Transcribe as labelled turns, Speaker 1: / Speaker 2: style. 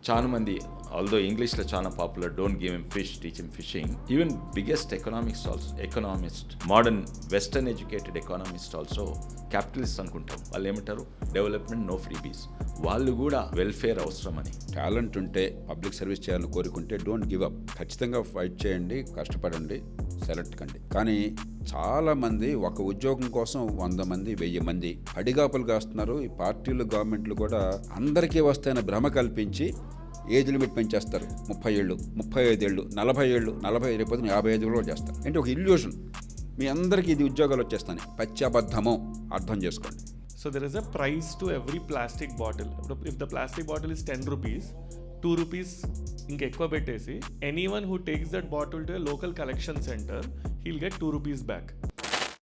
Speaker 1: చాలా మంది ఆల్దో ఇంగ్లీష్లో చాలా popular, don't give him fish, teach him fishing. Even biggest economist modern western educated economist also capitalist అనుకుంటాం. వాళ్ళు ఏమంటారు, డెవలప్మెంట్ నో ఫ్రీబీస్. వాళ్ళు కూడా వెల్ఫేర్ అవసరమని.
Speaker 2: టాలెంట్ ఉంటే పబ్లిక్ సర్వీస్ చేయాలని కోరుకుంటే డోంట్ గివ్ అప్, ఖచ్చితంగా ఫైట్ చేయండి, కష్టపడండి, సెలెక్ట్ కండి. కానీ చాలామంది ఒక ఉద్యోగం కోసం 100 మంది 1000 మంది అడిగాపులు కాస్తున్నారు. ఈ పార్టీలు గవర్నమెంట్లు కూడా అందరికీ వస్తాయన్న భ్రమ కల్పించి ఏజ్ లిమిట్ పెంచేస్తారు. 30 ఏళ్ళు, 35 ఏళ్ళు, 40 ఏళ్ళు, 40 రేపు 55 కూడా చేస్తారు. అంటే ఒక ఇల్యూషన్, మీ అందరికీ ఇది ఉద్యోగాలు వచ్చేస్తాయి. పచ్చబద్ధమో అర్థం చేసుకోండి.
Speaker 3: So there is a price to every plastic bottle. If the plastic bottle is 10 rupees, 2 rupees ఇంక ఎక్కువ పెట్టేసి anyone who takes that bottle to a local collection center, he'll get 2 rupees back.